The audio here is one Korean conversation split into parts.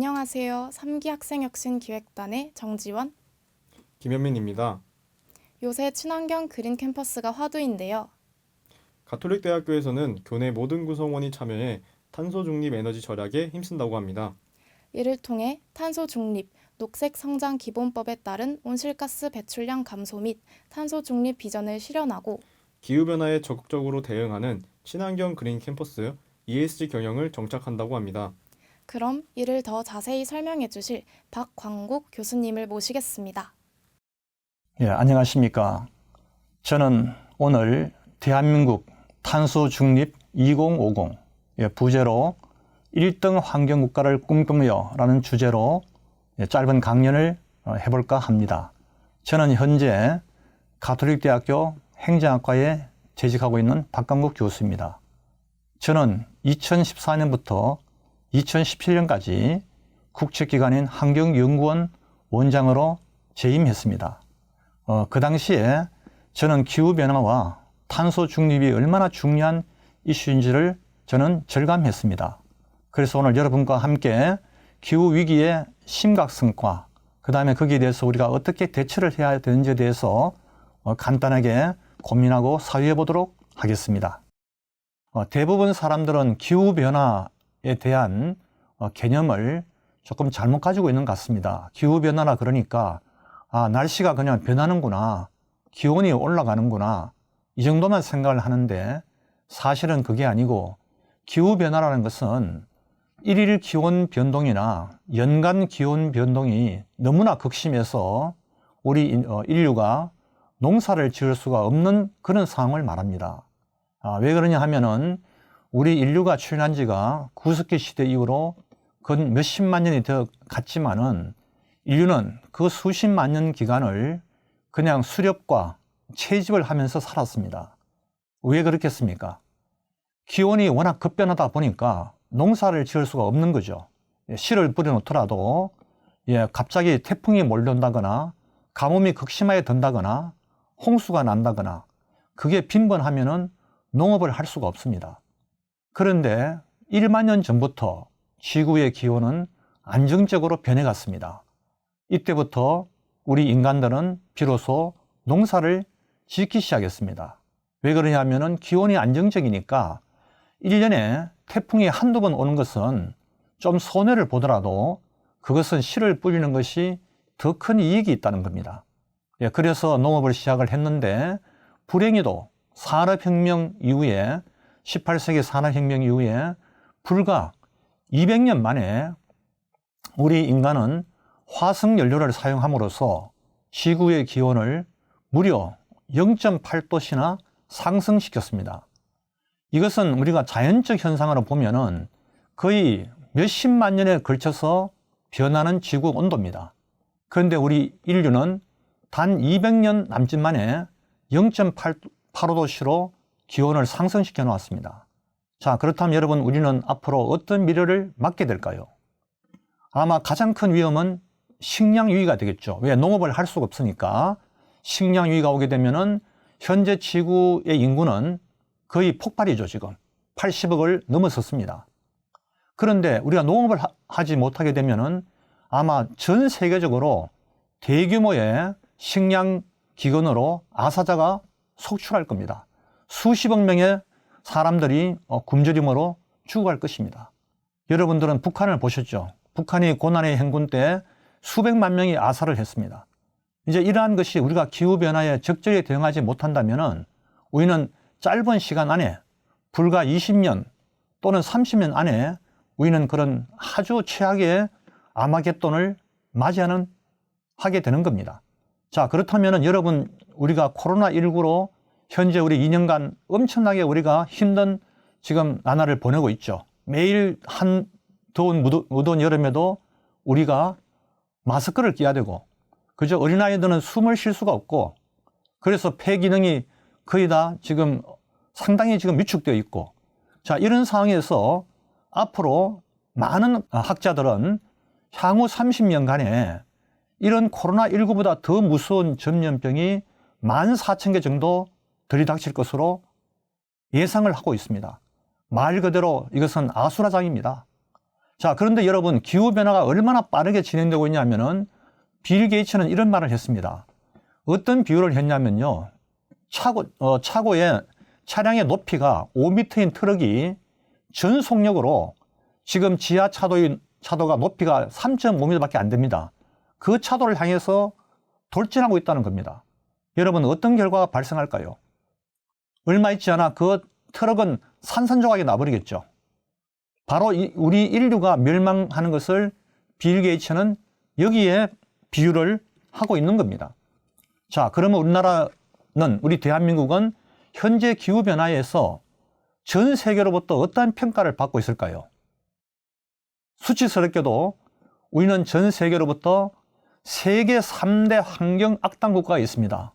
안녕하세요. 3기 학생혁신기획단의 정지원. 김현민입니다. 요새 친환경 그린 캠퍼스가 화두인데요. 가톨릭 대학교에서는 교내 모든 구성원이 참여해 탄소 중립 에너지 절약에 힘쓴다고 합니다. 이를 통해 탄소 중립, 녹색 성장 기본법에 따른 온실가스 배출량 감소 및 탄소 중립 비전을 실현하고 기후변화에 적극적으로 대응하는 친환경 그린 캠퍼스 ESG 경영을 정착한다고 합니다. 그럼 이를 더 자세히 설명해 주실 박광국 교수님을 모시겠습니다. 안녕하십니까. 저는 오늘 대한민국 탄소 중립 2050 부제로 1등 환경국가를 꿈꾸며 라는 주제로 짧은 강연을 해볼까 합니다. 저는 현재 가톨릭대학교 행정학과에 재직하고 있는 박광국 교수입니다. 저는 2014년부터 2017년까지 국책기관인 환경연구원 원장으로 재임했습니다. 그 당시에 저는 기후변화와 탄소 중립이 얼마나 중요한 이슈인지를 저는 절감했습니다. 그래서 오늘 여러분과 함께 기후위기의 심각성과 그 다음에 거기에 대해서 우리가 어떻게 대처를 해야 되는지에 대해서 간단하게 고민하고 사유해 보도록 하겠습니다. 대부분 사람들은 기후변화에 대한 개념을 조금 잘못 가지고 있는 것 같습니다. 기후변화라 그러니까 날씨가 그냥 변하는구나, 기온이 올라가는구나, 이 정도만 생각을 하는데 사실은 그게 아니고 기후변화라는 것은 일일 기온 변동이나 연간 기온 변동이 너무나 극심해서 우리 인류가 농사를 지을 수가 없는 그런 상황을 말합니다. 왜 그러냐 하면은 우리 인류가 출현한 지가 구석기 시대 이후로 근 몇십만 년이 되어 갔지만은 인류는 그 수십만 년 기간을 그냥 수렵과 채집을 하면서 살았습니다. 왜 그렇겠습니까? 기온이 워낙 급변하다 보니까 농사를 지을 수가 없는 거죠. 씨를 뿌려놓더라도 갑자기 태풍이 몰려온다거나 가뭄이 극심하게 든다거나 홍수가 난다거나 그게 빈번하면은 농업을 할 수가 없습니다. 그런데 1만 년 전부터 지구의 기온은 안정적으로 변해갔습니다. 이때부터 우리 인간들은 비로소 농사를 짓기 시작했습니다. 왜 그러냐면은 기온이 안정적이니까 1년에 태풍이 한두 번 오는 것은 좀 손해를 보더라도 그것은 씨를 뿌리는 것이 더 큰 이익이 있다는 겁니다. 그래서 농업을 시작을 했는데 불행히도 산업혁명 이후에 18세기 산업혁명 이후에 불과 200년 만에 우리 인간은 화석연료를 사용함으로써 지구의 기온을 무려 0.8도씨나 상승시켰습니다. 이것은 우리가 자연적 현상으로 보면은 거의 몇십만 년에 걸쳐서 변하는 지구 온도입니다. 그런데 우리 인류는 단 200년 남짓 만에 0.85도씨로 기온을 상승시켜 놓았습니다. 자, 그렇다면 여러분, 우리는 앞으로 어떤 미래를 맞게 될까요? 아마 가장 큰 위험은 식량 위기가 되겠죠. 왜? 농업을 할 수가 없으니까. 식량 위기가 오게 되면은 현재 지구의 인구는 거의 폭발이죠. 지금 80억을 넘어섰습니다. 그런데 우리가 농업을 하지 못하게 되면은 아마 전 세계적으로 대규모의 식량 기근으로 아사자가 속출할 겁니다. 수십억 명의 사람들이 굶주림으로 죽어갈 것입니다. 여러분들은 북한을 보셨죠? 북한이 고난의 행군 때 수백만 명이 아사를 했습니다. 이제 이러한 것이 우리가 기후변화에 적절히 대응하지 못한다면은 우리는 짧은 시간 안에 불과 20년 또는 30년 안에 우리는 그런 아주 최악의 아마겟돈을 하게 되는 겁니다. 자, 그렇다면은 여러분, 우리가 코로나19로 현재 우리 2년간 엄청나게 우리가 힘든 지금 나날을 보내고 있죠. 매일 무더운 여름에도 우리가 마스크를 끼야 되고, 그저 어린아이들은 숨을 쉴 수가 없고, 그래서 폐 기능이 거의 다 지금 상당히 지금 위축되어 있고, 자, 이런 상황에서 앞으로 많은 학자들은 향후 30년간에 이런 코로나19보다 더 무서운 전염병이 14,000개 정도 들이닥칠 것으로 예상을 하고 있습니다. 말 그대로 이것은 아수라장입니다. 자, 그런데 여러분, 기후변화가 얼마나 빠르게 진행되고 있냐면은 빌 게이츠는 이런 말을 했습니다. 어떤 비유를 했냐면요. 차고의 차량의 높이가 5m인 트럭이 전속력으로 지금 지하 차도가 높이가 3.5m밖에 안 됩니다. 그 차도를 향해서 돌진하고 있다는 겁니다. 여러분, 어떤 결과가 발생할까요? 얼마 있지 않아 그 트럭은 산산조각이 나버리겠죠. 바로 우리 인류가 멸망하는 것을 빌 게이츠는 여기에 비유를 하고 있는 겁니다. 자, 그러면 우리 대한민국은 현재 기후변화에서 전 세계로부터 어떠한 평가를 받고 있을까요? 수치스럽게도 우리는 전 세계로부터 세계 3대 환경 악당 국가가 있습니다.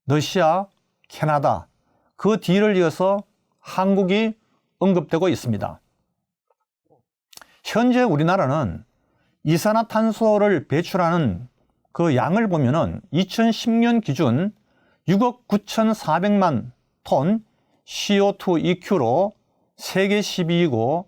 러시아, 캐나다, 그 뒤를 이어서 한국이 언급되고 있습니다. 현재 우리나라는 이산화탄소를 배출하는 그 양을 보면은 2010년 기준 6억 9,400만 톤 CO2 EQ로 세계 12위고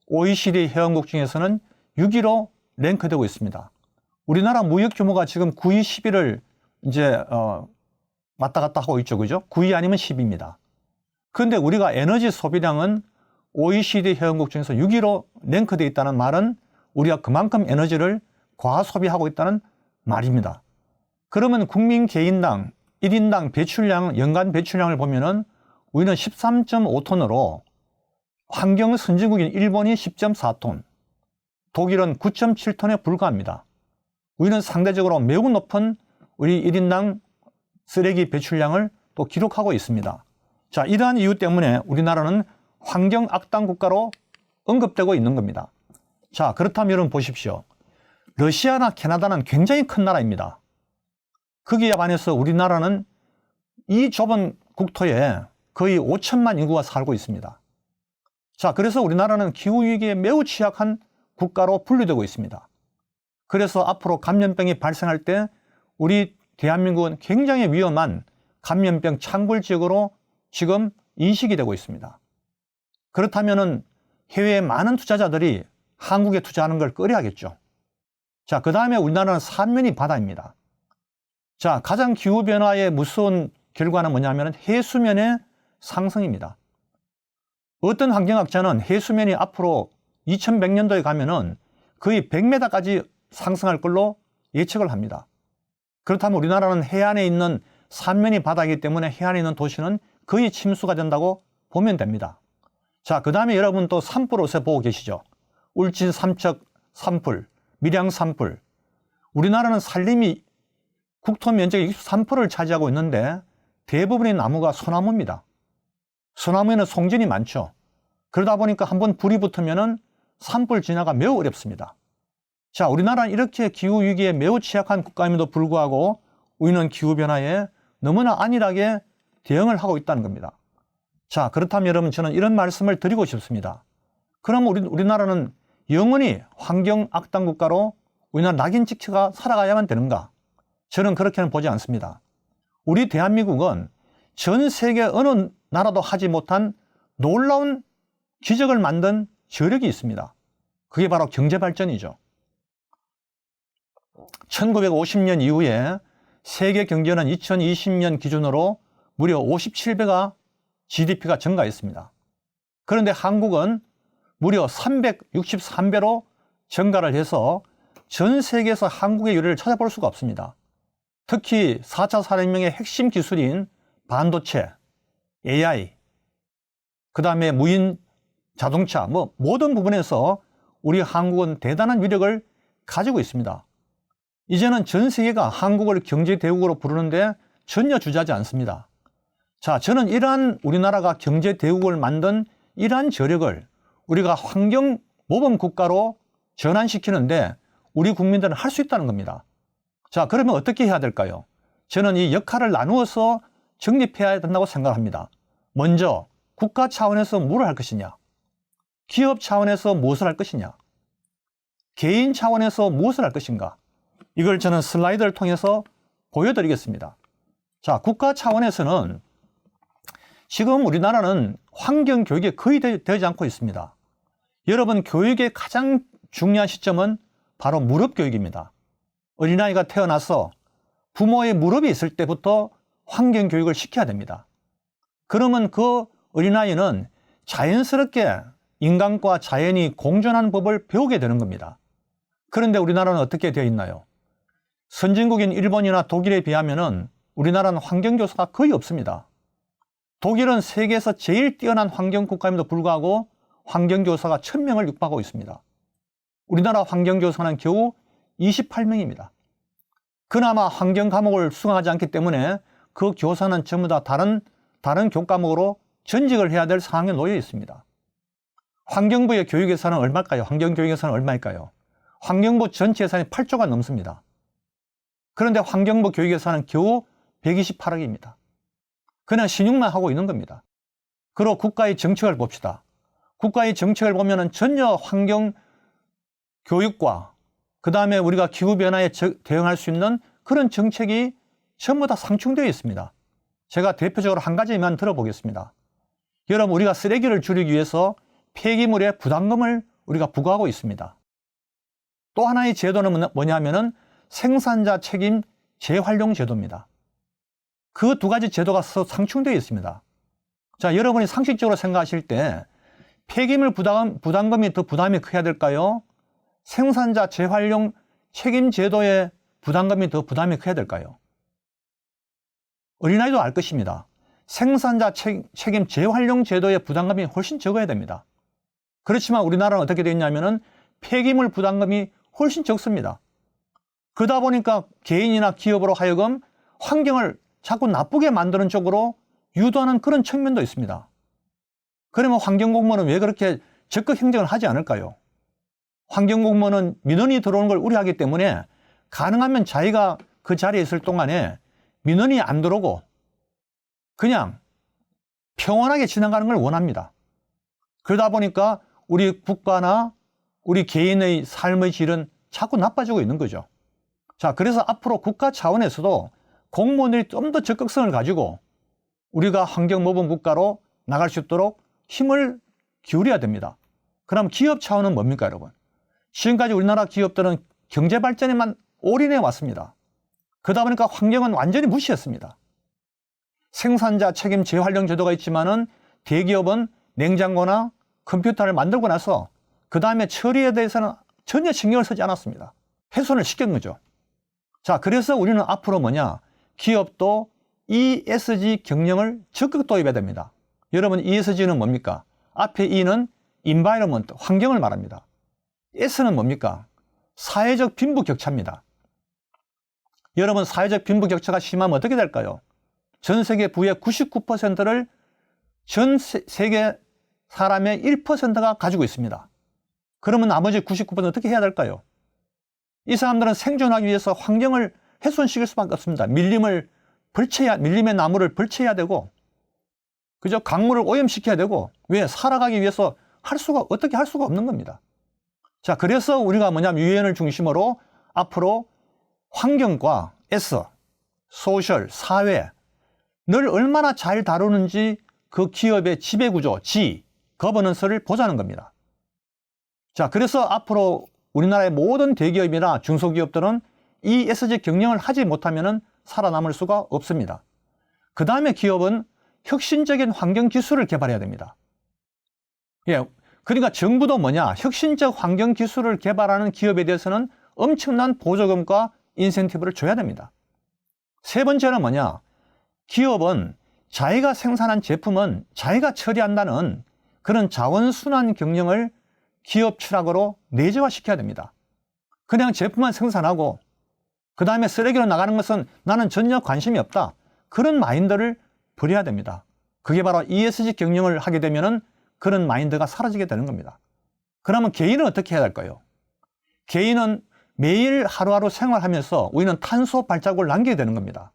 OECD 회원국 중에서는 6위로 랭크되고 있습니다. 우리나라 무역 규모가 지금 9위, 10위를 이제 왔다 갔다 하고 있죠. 그죠? 9위 아니면 10위입니다. 그런데 우리가 에너지 소비량은 OECD 회원국 중에서 6위로 랭크되어 있다는 말은 우리가 그만큼 에너지를 과소비하고 있다는 말입니다. 그러면 국민 개인당 1인당 배출량, 연간 배출량을 보면은 우리는 13.5톤으로 환경 선진국인 일본이 10.4톤, 독일은 9.7톤에 불과합니다. 우리는 상대적으로 매우 높은 우리 1인당 쓰레기 배출량을 또 기록하고 있습니다. 자, 이러한 이유 때문에 우리나라는 환경 악당 국가로 언급되고 있는 겁니다. 자, 그렇다면 여러분 보십시오. 러시아나 캐나다는 굉장히 큰 나라입니다. 거기에 반해서 우리나라는 이 좁은 국토에 거의 5천만 인구가 살고 있습니다. 자, 그래서 우리나라는 기후위기에 매우 취약한 국가로 분류되고 있습니다. 그래서 앞으로 감염병이 발생할 때 우리 대한민국은 굉장히 위험한 감염병 창굴 지역으로 지금 인식이 되고 있습니다. 그렇다면은 해외의 많은 투자자들이 한국에 투자하는 걸 꺼려하겠죠. 자, 그 다음에 우리나라는 삼면이 바다입니다. 자, 가장 기후변화의 무서운 결과는 뭐냐면 해수면의 상승입니다. 어떤 환경학자는 해수면이 앞으로 2100년도에 가면은 거의 100m까지 상승할 걸로 예측을 합니다. 그렇다면 우리나라는 해안에 있는 삼면이 바다이기 때문에 해안에 있는 도시는 거의 침수가 된다고 보면 됩니다. 자, 그 다음에 여러분 또 산불 요새 보고 계시죠? 울진 삼척 산불, 밀양 산불. 우리나라는 산림이 국토 면적의 23%를 차지하고 있는데 대부분의 나무가 소나무입니다. 소나무에는 송진이 많죠. 그러다 보니까 한번 불이 붙으면은 산불 진화가 매우 어렵습니다. 자, 우리나라는 이렇게 기후위기에 매우 취약한 국가임에도 불구하고 우리는 기후변화에 너무나 안일하게 대응을 하고 있다는 겁니다. 자, 그렇다면 여러분 저는 이런 말씀을 드리고 싶습니다. 그럼 우리나라는 영원히 환경 악당 국가로 우리나라 낙인 찍혀가 살아가야만 되는가? 저는 그렇게는 보지 않습니다. 우리 대한민국은 전 세계 어느 나라도 하지 못한 놀라운 기적을 만든 저력이 있습니다. 그게 바로 경제발전이죠. 1950년 이후에 세계 경제는 2020년 기준으로 무려 57배가 GDP가 증가했습니다. 그런데 한국은 무려 363배로 증가를 해서 전 세계에서 한국의 유래를 찾아볼 수가 없습니다. 특히 4차 산업혁명의 핵심 기술인 반도체, AI, 그 다음에 무인 자동차, 모든 부분에서 우리 한국은 대단한 위력을 가지고 있습니다. 이제는 전 세계가 한국을 경제대국으로 부르는데 전혀 주저하지 않습니다. 자, 저는 이러한 우리나라가 경제대국을 만든 이러한 저력을 우리가 환경 모범 국가로 전환시키는데 우리 국민들은 할 수 있다는 겁니다. 자, 그러면 어떻게 해야 될까요? 저는 이 역할을 나누어서 정립해야 된다고 생각합니다. 먼저 국가 차원에서 뭘 할 것이냐? 기업 차원에서 무엇을 할 것이냐? 개인 차원에서 무엇을 할 것인가? 이걸 저는 슬라이드를 통해서 보여드리겠습니다. 자, 국가 차원에서는 지금 우리나라는 환경교육이 거의 되지 않고 있습니다. 여러분, 교육의 가장 중요한 시점은 바로 무릎 교육입니다. 어린아이가 태어나서 부모의 무릎이 있을 때부터 환경 교육을 시켜야 됩니다. 그러면 그 어린아이는 자연스럽게 인간과 자연이 공존하는 법을 배우게 되는 겁니다. 그런데 우리나라는 어떻게 되어 있나요? 선진국인 일본이나 독일에 비하면 우리나라는 환경교사가 거의 없습니다. 독일은 세계에서 제일 뛰어난 환경국가임에도 불구하고 환경교사가 1000명을 육박하고 있습니다. 우리나라 환경교사는 겨우 28명입니다. 그나마 환경 과목을 수강하지 않기 때문에 그 교사는 전부 다 다른 교과목으로 전직을 해야 될 상황에 놓여 있습니다. 환경부의 교육 예산은 얼마일까요? 환경교육 예산은 얼마일까요? 환경부 전체 예산이 8조가 넘습니다. 그런데 환경부 교육 예산은 겨우 128억입니다. 그냥 신용만 하고 있는 겁니다. 그리고 국가의 정책을 봅시다. 국가의 정책을 보면 전혀 환경 교육과 그 다음에 우리가 기후변화에 대응할 수 있는 그런 정책이 전부 다 상충되어 있습니다. 제가 대표적으로 한 가지만 들어보겠습니다. 여러분, 우리가 쓰레기를 줄이기 위해서 폐기물에 부담금을 우리가 부과하고 있습니다. 또 하나의 제도는 뭐냐면은 생산자 책임 재활용 제도입니다. 그 두 가지 제도가 상충되어 있습니다. 자, 여러분이 상식적으로 생각하실 때 폐기물 부담금이 더 부담이 커야 될까요? 생산자 재활용 책임 제도의 부담금이 더 부담이 커야 될까요? 어린아이도 알 것입니다. 생산자 책임 재활용 제도의 부담금이 훨씬 적어야 됩니다. 그렇지만 우리나라는 어떻게 되어 있냐면은 폐기물 부담금이 훨씬 적습니다. 그러다 보니까 개인이나 기업으로 하여금 환경을 자꾸 나쁘게 만드는 쪽으로 유도하는 그런 측면도 있습니다. 그러면 환경공무원은 왜 그렇게 적극 행정을 하지 않을까요? 환경공무원은 민원이 들어오는 걸 우려하기 때문에 가능하면 자기가 그 자리에 있을 동안에 민원이 안 들어오고 그냥 평온하게 지나가는 걸 원합니다. 그러다 보니까 우리 국가나 우리 개인의 삶의 질은 자꾸 나빠지고 있는 거죠. 자, 그래서 앞으로 국가 차원에서도 공무원들이 좀 더 적극성을 가지고 우리가 환경모범 국가로 나갈 수 있도록 힘을 기울여야 됩니다. 그럼 기업 차원은 뭡니까, 여러분? 지금까지 우리나라 기업들은 경제 발전에만 올인해 왔습니다. 그러다 보니까 환경은 완전히 무시했습니다. 생산자 책임 재활용 제도가 있지만은 대기업은 냉장고나 컴퓨터를 만들고 나서 그 다음에 처리에 대해서는 전혀 신경을 쓰지 않았습니다. 훼손을 시킨 거죠. 자, 그래서 우리는 앞으로 뭐냐? 기업도 ESG 경영을 적극 도입해야 됩니다. 여러분, ESG는 뭡니까? 앞에 E는 environment, 환경을 말합니다. S는 뭡니까? 사회적 빈부격차입니다. 여러분, 사회적 빈부격차가 심하면 어떻게 될까요? 전 세계 부의 99%를 전 세계 사람의 1%가 가지고 있습니다. 그러면 나머지 99%는 어떻게 해야 될까요? 이 사람들은 생존하기 위해서 환경을 훼손시킬 수밖에 없습니다. 밀림의 나무를 벌채해야 되고, 그죠? 강물을 오염시켜야 되고, 왜? 살아가기 위해서 어떻게 할 수가 없는 겁니다. 자, 그래서 우리가 뭐냐면 유엔을 중심으로 앞으로 환경과 S, 소셜, 사회, 늘 얼마나 잘 다루는지 그 기업의 지배구조, 거버넌스를 보자는 겁니다. 자, 그래서 앞으로 우리나라의 모든 대기업이나 중소기업들은 ESG 경영을 하지 못하면 살아남을 수가 없습니다. 그 다음에 기업은 혁신적인 환경 기술을 개발해야 됩니다. 예, 그러니까 정부도 뭐냐? 혁신적 환경 기술을 개발하는 기업에 대해서는 엄청난 보조금과 인센티브를 줘야 됩니다. 세 번째는 뭐냐? 기업은 자기가 생산한 제품은 자기가 처리한다는 그런 자원순환 경영을 기업 철학으로 내재화시켜야 됩니다. 그냥 제품만 생산하고 그 다음에 쓰레기로 나가는 것은 나는 전혀 관심이 없다. 그런 마인드를 버려야 됩니다. 그게 바로 ESG 경영을 하게 되면은 그런 마인드가 사라지게 되는 겁니다. 그러면 개인은 어떻게 해야 될까요? 개인은 매일 하루하루 생활하면서 우리는 탄소 발자국을 남기게 되는 겁니다.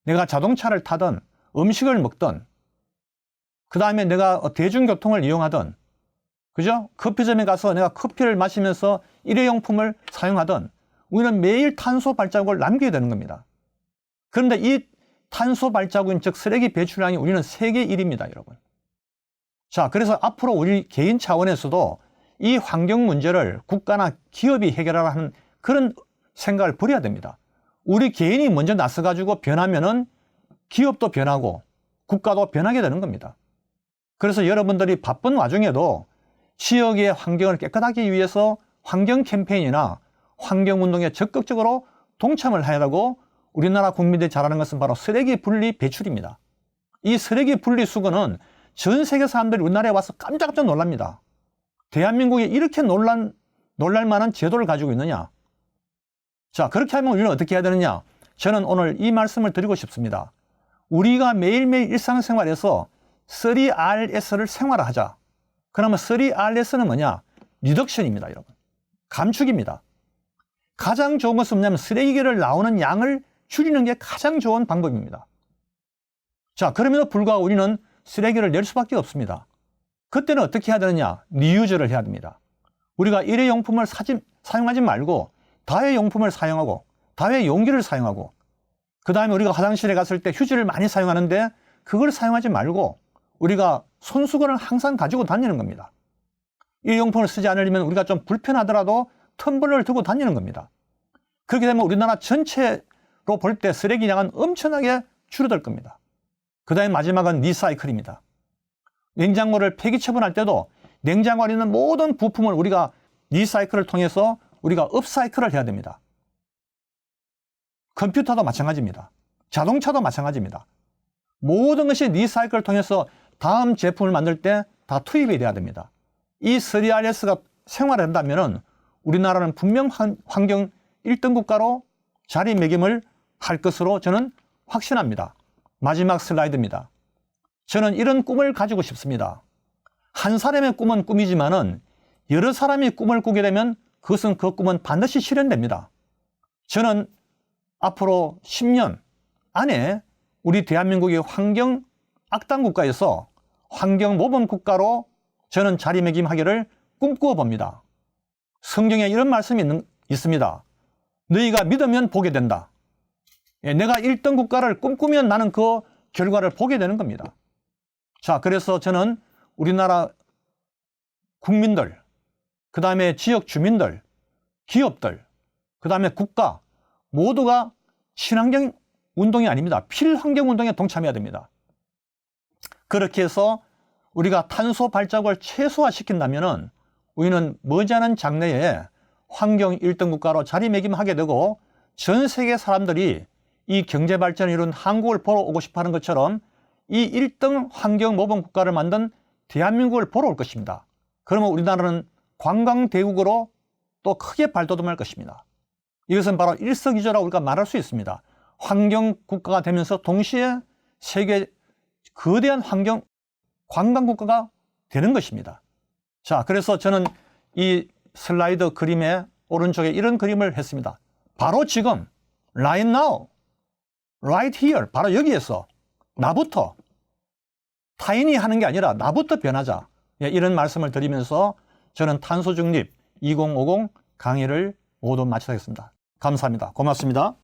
내가 자동차를 타든 음식을 먹든 그 다음에 내가 대중교통을 이용하든 그죠? 커피점에 가서 내가 커피를 마시면서 일회용품을 사용하든 우리는 매일 탄소 발자국을 남기게 되는 겁니다. 그런데 이 탄소 발자국인 즉 쓰레기 배출량이 우리는 세계 1위입니다, 여러분. 자, 그래서 앞으로 우리 개인 차원에서도 이 환경 문제를 국가나 기업이 해결하라는 그런 생각을 버려야 됩니다. 우리 개인이 먼저 나서가지고 변하면은 기업도 변하고 국가도 변하게 되는 겁니다. 그래서 여러분들이 바쁜 와중에도 지역의 환경을 깨끗하게 하기 위해서 환경 캠페인이나 환경 운동에 적극적으로 동참을 해야 하고, 우리나라 국민들이 잘하는 것은 바로 쓰레기 분리 배출입니다. 이 쓰레기 분리 수거는 전 세계 사람들이 우리나라에 와서 깜짝깜짝 놀랍니다. 대한민국이 이렇게 놀랄만한 제도를 가지고 있느냐? 자, 그렇게 하면 우리는 어떻게 해야 되느냐? 저는 오늘 이 말씀을 드리고 싶습니다. 우리가 매일매일 일상생활에서 3RS를 생활화하자. 그러면 3RS는 뭐냐? 리덕션입니다, 여러분. 감축입니다. 가장 좋은 것은 뭐냐면 쓰레기를 나오는 양을 줄이는 게 가장 좋은 방법입니다. 자, 그럼에도 불구하고 우리는 쓰레기를 낼 수밖에 없습니다. 그때는 어떻게 해야 되느냐? 리유즈를 해야 됩니다. 우리가 일회용품을 사용하지 말고 다회용품을 사용하고 다회 용기를 사용하고, 그 다음에 우리가 화장실에 갔을 때 휴지를 많이 사용하는데 그걸 사용하지 말고 우리가 손수건을 항상 가지고 다니는 겁니다. 일회용품을 쓰지 않으려면 우리가 좀 불편하더라도 텀블러를 들고 다니는 겁니다. 그렇게 되면 우리나라 전체로 볼 때 쓰레기량은 엄청나게 줄어들 겁니다. 그 다음에 마지막은 리사이클입니다. 냉장고를 폐기 처분할 때도 냉장고 안에 있는 모든 부품을 우리가 리사이클을 통해서 우리가 업사이클을 해야 됩니다. 컴퓨터도 마찬가지입니다. 자동차도 마찬가지입니다. 모든 것이 리사이클을 통해서 다음 제품을 만들 때 다 투입이 돼야 됩니다. 이 3RS가 생활한다면 우리나라는 분명 환경 1등 국가로 자리매김을 할 것으로 저는 확신합니다. 마지막 슬라이드입니다. 저는 이런 꿈을 가지고 싶습니다. 한 사람의 꿈은 꿈이지만은 여러 사람이 꿈을 꾸게 되면 그것은 그 꿈은 반드시 실현됩니다. 저는 앞으로 10년 안에 우리 대한민국이 환경 악당 국가에서 환경 모범 국가로 저는 자리매김하기를 꿈꾸어 봅니다. 성경에 이런 말씀이 있습니다. 너희가 믿으면 보게 된다. 내가 1등 국가를 꿈꾸면 나는 그 결과를 보게 되는 겁니다. 자, 그래서 저는 우리나라 국민들, 그 다음에 지역 주민들, 기업들, 그 다음에 국가 모두가 친환경 운동이 아닙니다. 필환경 운동에 동참해야 됩니다. 그렇게 해서 우리가 탄소 발자국을 최소화시킨다면은 우리는 머지않은 장래에 환경 1등 국가로 자리매김하게 되고 전 세계 사람들이 이 경제 발전을 이룬 한국을 보러 오고 싶어 하는 것처럼 이 1등 환경 모범 국가를 만든 대한민국을 보러 올 것입니다. 그러면 우리나라는 관광대국으로 또 크게 발돋움할 것입니다. 이것은 바로 일석이조라고 우리가 말할 수 있습니다. 환경 국가가 되면서 동시에 세계 거대한 환경 관광 국가가 되는 것입니다. 자, 그래서 저는 이 슬라이드 그림의 오른쪽에 이런 그림을 했습니다. 바로 지금 right now, right here, 바로 여기에서 나부터 타인이 하는 게 아니라 나부터 변하자. 이런 말씀을 드리면서 저는 탄소중립 2050 강의를 모두 마치겠습니다. 감사합니다. 고맙습니다.